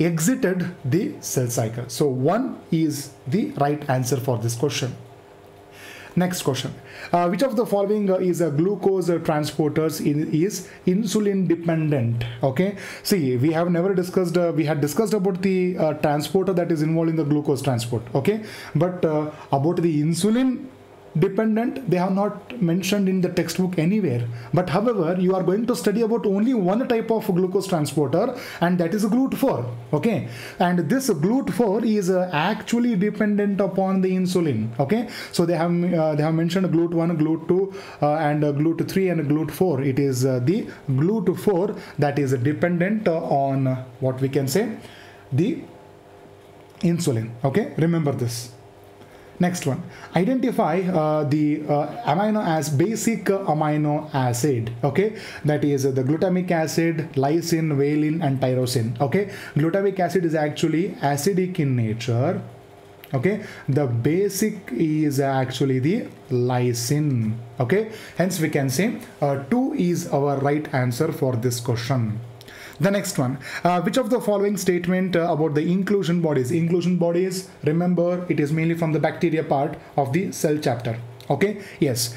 exited the cell cycle. So 1 is the right answer for this question. Next question. Which of the following is a glucose transporters is insulin dependent? Okay. See, we have never discussed, we had discussed about the transporter that is involved in the glucose transport. Okay. But about the insulin dependent, they have not mentioned in the textbook anywhere. But however, you are going to study about only one type of glucose transporter, and that is GLUT4. Okay, and this GLUT4 is actually dependent upon the insulin. Okay, so they have mentioned GLUT1, GLUT2, and GLUT3 and GLUT4. It is the GLUT4 that is dependent on what we can say, the insulin. Okay, remember this. Next one, identify the amino as basic amino acid. Okay, that is the glutamic acid, lysine, valine, and tyrosine. Okay, glutamic acid is actually acidic in nature. Okay, the basic is actually the lysine. Okay, hence we can say 2 is our right answer for this question. The next one, which of the following statement about the inclusion bodies? Inclusion bodies, remember, it is mainly from the bacteria part of the cell chapter. Okay, yes,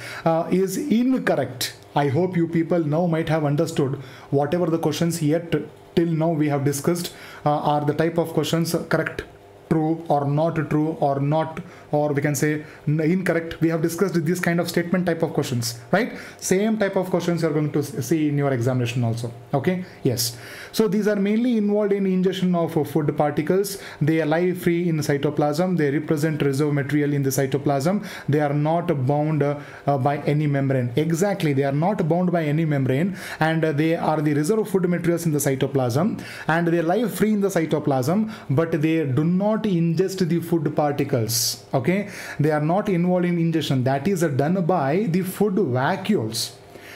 is incorrect. I hope you people now might have understood whatever the questions yet till now we have discussed are the type of questions correct, true or not true, or not, or we can say incorrect. We have discussed this kind of statement type of questions, right? Same type of questions you're going to see in your examination also. Okay, yes. So these are mainly involved in ingestion of food particles. They lie free in cytoplasm. They represent reserve material in the cytoplasm. They are not bound by any membrane. Exactly, they are not bound by any membrane, and they are the reserve food materials in the cytoplasm, and they lie free in the cytoplasm, but they do not ingest the food particles. Okay, they are not involved in ingestion. That is done by the food vacuoles.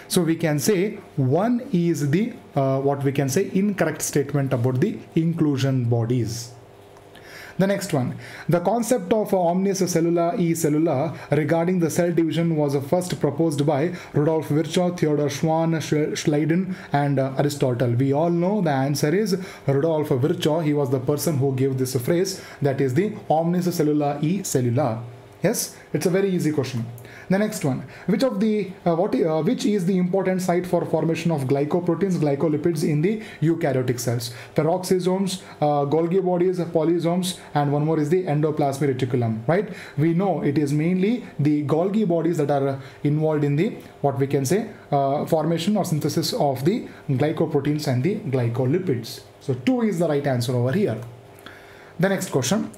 So we can say 1 is the what we can say incorrect statement about the inclusion bodies. The next one, the concept of omnis cellula e cellula regarding the cell division was first proposed by Rudolf Virchow, Theodor Schwann, Schleiden, and Aristotle. We all know the answer is Rudolf Virchow. He was the person who gave this phrase, that is the omnis cellula e cellula. Yes, it's a very easy question. The next one, which of the which is the important site for formation of glycoproteins, glycolipids in the eukaryotic cells? Peroxisomes, Golgi bodies, polysomes, and one more is the endoplasmic reticulum, right? We know it is mainly the Golgi bodies that are involved in the what we can say formation or synthesis of the glycoproteins and the glycolipids. So 2 is the right answer over here. The next question,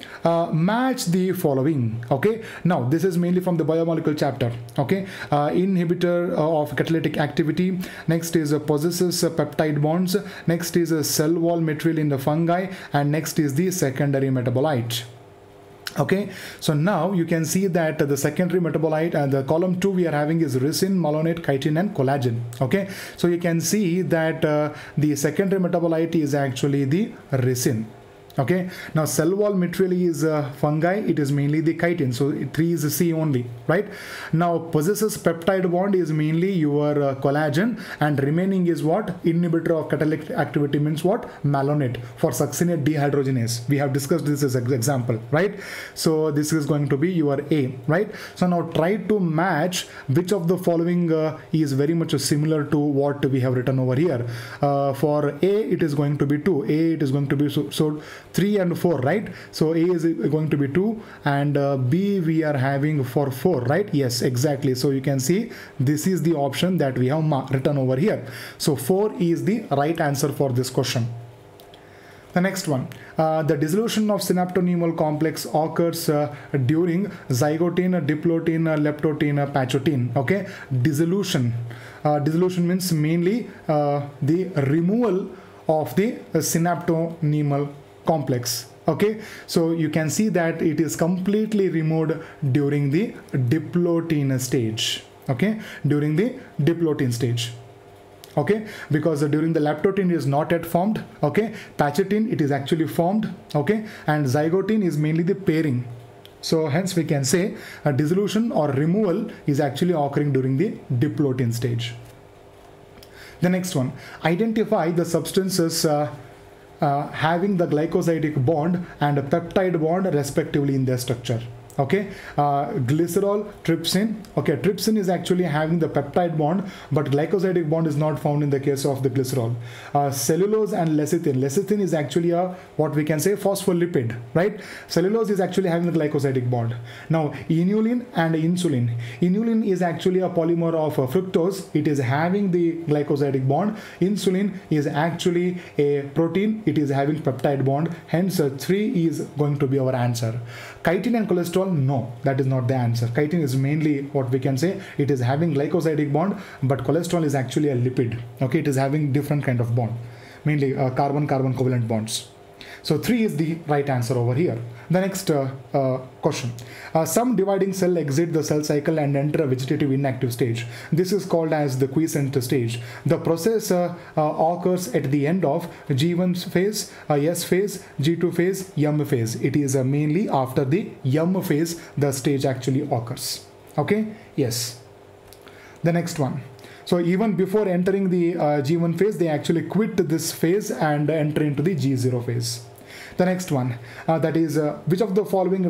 match the following. Okay, now this is mainly from the biomolecule chapter. Okay, inhibitor of catalytic activity. Next is possesses peptide bonds. Next is a cell wall material in the fungi, and next is the secondary metabolite. Okay, so now you can see that the secondary metabolite and the column 2 we are having is resin, malonate, chitin, and collagen. Okay, so you can see that the secondary metabolite is actually the resin. Okay, now cell wall material is fungi, it is mainly the chitin, so 3 is C only, right? Now possesses peptide bond is mainly your collagen, and remaining is what? Inhibitor of catalytic activity means what? Malonate for succinate dehydrogenase. We have discussed this as an example, right? So this is going to be your A, right? So now try to match which of the following is very much similar to what we have written over here. For A it is going to be 2, A it is going to be so 3 and 4, right? So A is going to be 2 and B we are having for 4, right? Yes, exactly. So you can see this is the option that we have written over here. So 4 is the right answer for this question. The next one, the dissolution of synaptonemal complex occurs during zygotin, diplotin, leptotin, pachotin. Okay, dissolution. Dissolution means mainly the removal of the synaptonemal complex. Okay, so you can see that it is completely removed during the diplotin stage. Okay, during the diplotin stage. Okay, because during the leptotin is not yet formed. Okay, pachotin it is actually formed. Okay, and zygotin is mainly the pairing. So hence we can say a dissolution or removal is actually occurring during the diplotin stage. The next one, identify the substances having the glycosidic bond and a peptide bond respectively in their structure. Okay, glycerol, trypsin. Okay, trypsin is actually having the peptide bond, but glycosidic bond is not found in the case of the glycerol. Cellulose and lecithin. Lecithin is actually a what we can say phospholipid, right? Cellulose is actually having the glycosidic bond. Now inulin and insulin. Inulin is actually a polymer of fructose. It is having the glycosidic bond. Insulin is actually a protein. It is having peptide bond. Hence 3 is going to be our answer. Chitin and cholesterol, no, that is not the answer. Chitin is mainly what we can say, it is having glycosidic bond, but cholesterol is actually a lipid. Okay, it is having different kind of bond, mainly carbon-carbon covalent bonds. So 3 is the right answer over here. The next question. Some dividing cell exit the cell cycle and enter a vegetative inactive stage. This is called as the quiescent stage. The process occurs at the end of G1 phase, S phase, G2 phase, M phase. It is mainly after the M phase the stage actually occurs. Okay? Yes. The next one. So even before entering the G1 phase, they actually quit this phase and enter into the G0 phase. The next one, that is which of the following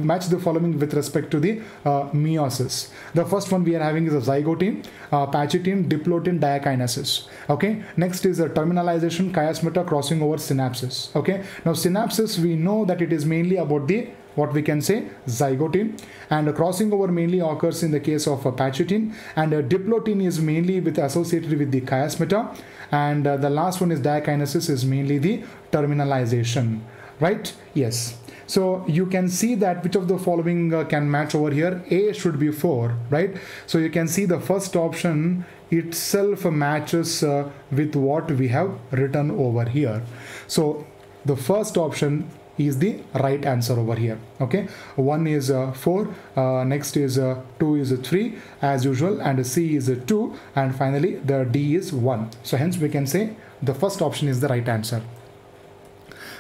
match the following with respect to the meiosis. The first one we are having is a zygotine, pachytene, diplotin, diakinesis. Okay. Next is a terminalization, chiasmata, crossing over, synapses. Okay. Now synapses, we know that it is mainly about the what we can say zygotine, and crossing over mainly occurs in the case of pachytene, and diplotin is mainly associated with the chiasmata, and the last one is diakinesis is mainly the terminalization, right? Yes. So you can see that which of the following can match over here. A should be 4, right? So you can see the first option itself matches with what we have written over here. So the first option is the right answer over here. Okay, 1 is 4, next is 2 is 3 as usual, and C is 2, and finally the D is 1. So hence we can say the first option is the right answer.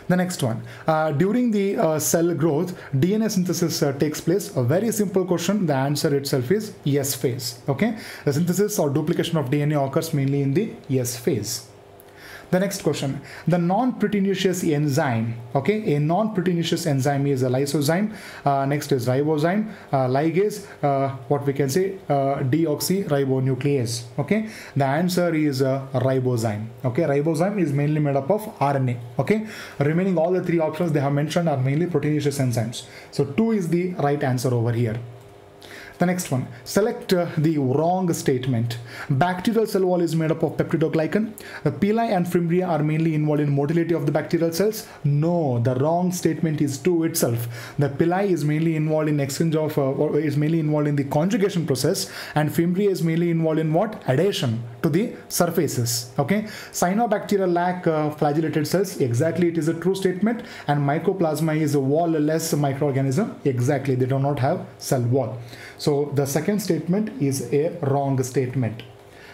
The next one, during the cell growth, DNA synthesis takes place. A very simple question. The answer itself is S phase. Okay, the synthesis or duplication of DNA occurs mainly in the S phase. The next question, the non-proteinaceous enzyme, okay, a non-proteinaceous enzyme is a lysozyme, next is ribozyme, ligase, what we can say, deoxyribonuclease, okay. The answer is ribozyme, okay. Ribozyme is mainly made up of RNA, okay. Remaining all the 3 options they have mentioned are mainly proteinaceous enzymes. So 2 is the right answer over here. The next one, select the wrong statement. Bacterial cell wall is made up of peptidoglycan. The pili and fimbria are mainly involved in motility of the bacterial cells. No, the wrong statement is 2 itself. The pili is mainly involved in exchange of, or is mainly involved in the conjugation process, and fimbria is mainly involved in what? Adhesion to the surfaces. Okay. Cyanobacteria lack flagellated cells. Exactly, it is a true statement. And mycoplasma is a wall-less microorganism. Exactly, they do not have cell wall. So the second statement is a wrong statement.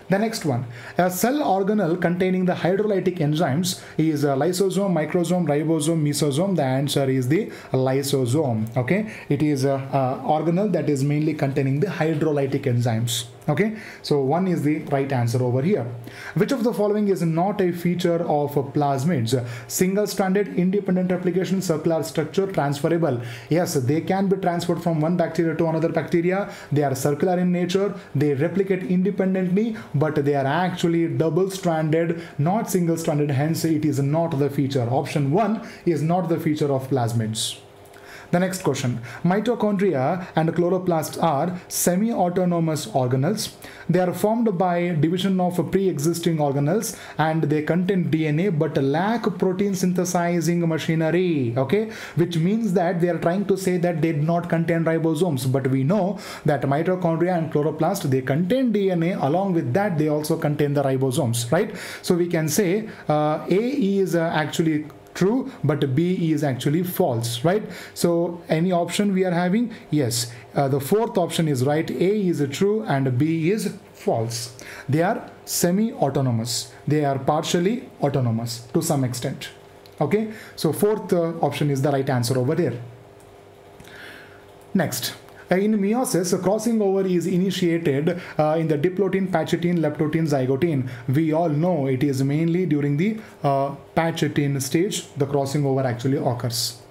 The next one, a cell organelle containing the hydrolytic enzymes is a lysosome, microsome, ribosome, mesosome. The answer is the lysosome. Okay, it is a organelle that is mainly containing the hydrolytic enzymes. Okay, so 1 is the right answer over here. Which of the following is not a feature of plasmids? Single-stranded, independent replication, circular structure, transferable. Yes, they can be transferred from one bacteria to another bacteria. They are circular in nature. They replicate independently, but they are actually double-stranded, not single-stranded. Hence, it is not the feature. Option 1 is not the feature of plasmids. The next question, mitochondria and chloroplasts are semi-autonomous organelles. They are formed by division of pre-existing organelles, and they contain DNA but lack protein synthesizing machinery. Okay, which means that they are trying to say that they do not contain ribosomes, but we know that mitochondria and chloroplast, they contain DNA. Along with that, they also contain the ribosomes, right? So we can say A is actually true, but B is actually false, right? So any option we are having, yes, the fourth option is right. A is true and B is false. They are semi-autonomous. They are partially autonomous to some extent. Okay, so fourth option is the right answer over there. Next, in meiosis, crossing over is initiated in the diplotin, pachytene, leptotin, zygotine. We all know it is mainly during the pachytene stage the crossing over actually occurs.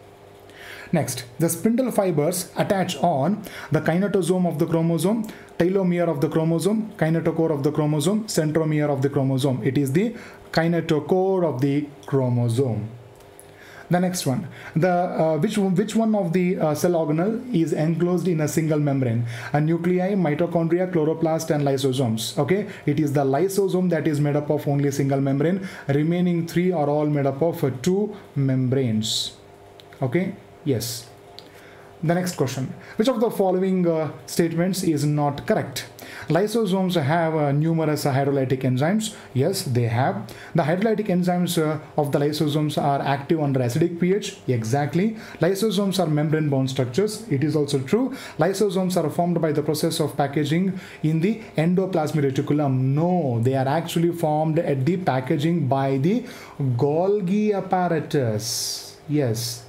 Next, the spindle fibers attach on the kinetosome of the chromosome, telomere of the chromosome, kinetochore of the chromosome, centromere of the chromosome. It is the kinetochore of the chromosome. The next one, the which one of the cell organelle is enclosed in a single membrane? A nuclei, mitochondria, chloroplast, and lysosomes. Okay, it is the lysosome that is made up of only single membrane. Remaining 3 are all made up of 2 membranes. Okay, yes. The next question, which of the following statements is not correct? Lysosomes have numerous hydrolytic enzymes. Yes, they have. The hydrolytic enzymes of the lysosomes are active under acidic pH. Exactly. Lysosomes are membrane bound structures. It is also true. Lysosomes are formed by the process of packaging in the endoplasmic reticulum. No, they are actually formed at the packaging by the Golgi apparatus. Yes,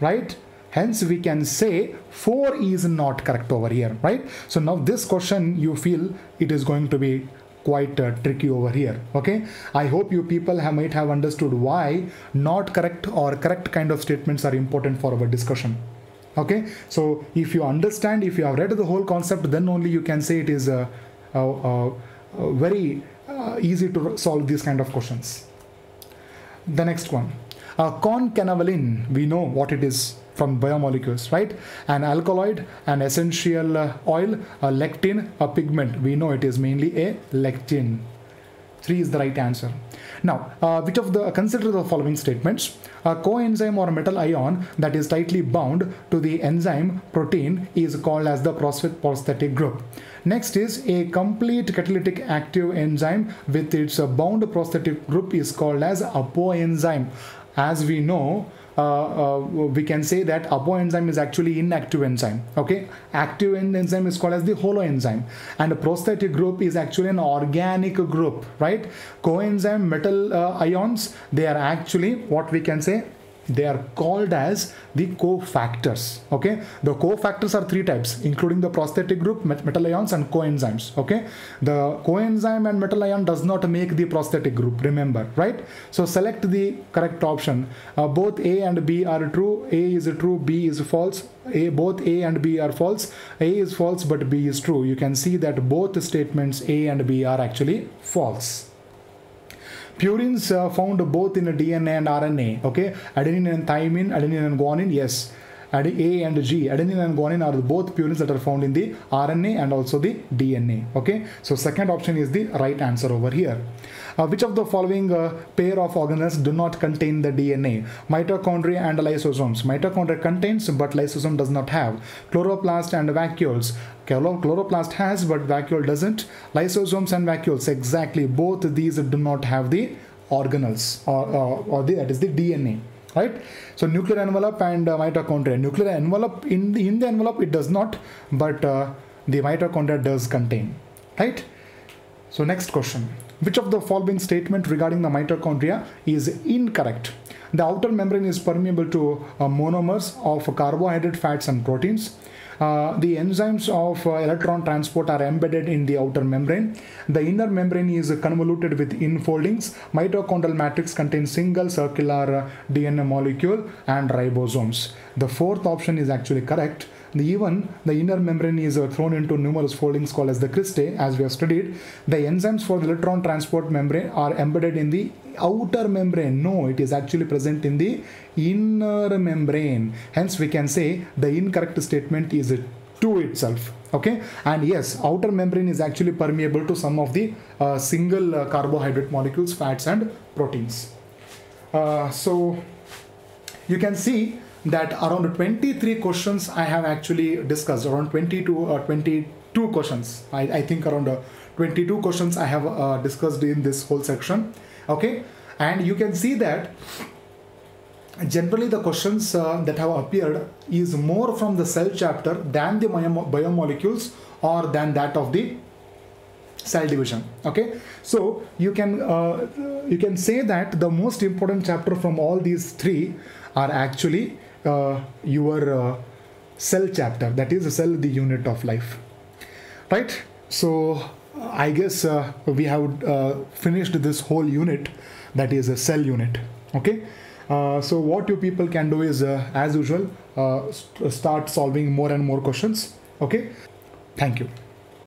right? Hence we can say 4 is not correct over here, right? So now this question, you feel it is going to be quite tricky over here. Okay, I hope you people might have understood why not correct or correct kind of statements are important for our discussion. Okay, so if you understand, if you have read the whole concept, then only you can say it is very easy to solve these kind of questions. The next one, concanavalin, we know what it is from biomolecules, right? An alkaloid, an essential oil, a lectin, a pigment. We know it is mainly a lectin. 3 is the right answer. Now, consider the following statements. A coenzyme or metal ion that is tightly bound to the enzyme protein is called as the prosthetic group. Next is a complete catalytic active enzyme with its bound prosthetic group is called as apoenzyme. As we know, we can say that apoenzyme is actually inactive enzyme. Okay, active enzyme is called as the holoenzyme, and a prosthetic group is actually an organic group, right? Coenzyme metal ions, they are actually what we can say, they are called as the cofactors. Okay, the cofactors are 3 types, including the prosthetic group, metal ions, and coenzymes. Okay, the coenzyme and metal ion does not make the prosthetic group, remember, right? So select the correct option. Both A and B are true. A is true, B is false. Both A and B are false. A is false, but B is true. You can see that both statements A and B are actually false. Purines found both in DNA and RNA. Okay, adenine and thymine, adenine and guanine. Yes, A and G, adenine and guanine are both purines that are found in the RNA and also the DNA. Okay, so second option is the right answer over here. Which of the following pair of organelles do not contain the DNA? Mitochondria and lysosomes. Mitochondria contains, but lysosome does not have. Chloroplast and vacuoles. Chloroplast has, but vacuole doesn't. Lysosomes and vacuoles, exactly, both these do not have the organelles, that is the DNA. Right? So nuclear envelope and mitochondria. Nuclear envelope, in the envelope it does not, but the mitochondria does contain. Right? So next question. Which of the following statement regarding the mitochondria is incorrect? The outer membrane is permeable to monomers of carbohydrate, fats, and proteins. The enzymes of electron transport are embedded in the outer membrane. The inner membrane is convoluted with infoldings. Mitochondrial matrix contains single circular DNA molecule and ribosomes. The fourth option is actually correct. Even the inner membrane is thrown into numerous foldings called as the cristae, as we have studied. The enzymes for the electron transport membrane are embedded in the outer membrane. No, it is actually present in the inner membrane. Hence we can say the incorrect statement is 2 itself. Okay, and yes, outer membrane is actually permeable to some of the single carbohydrate molecules, fats, and proteins. So you can see that around 23 questions I have actually discussed, around 22 questions. I think around 22 questions I have discussed in this whole section. Okay, and you can see that generally the questions that have appeared is more from the cell chapter than the biomolecules or than that of the cell division. Okay, so you can say that the most important chapter from all these 3 are actually your cell chapter, that is cell, the unit of life, right? So I guess we have finished this whole unit, that is a cell unit. Okay, so what you people can do is as usual, start solving more and more questions. Okay, thank you.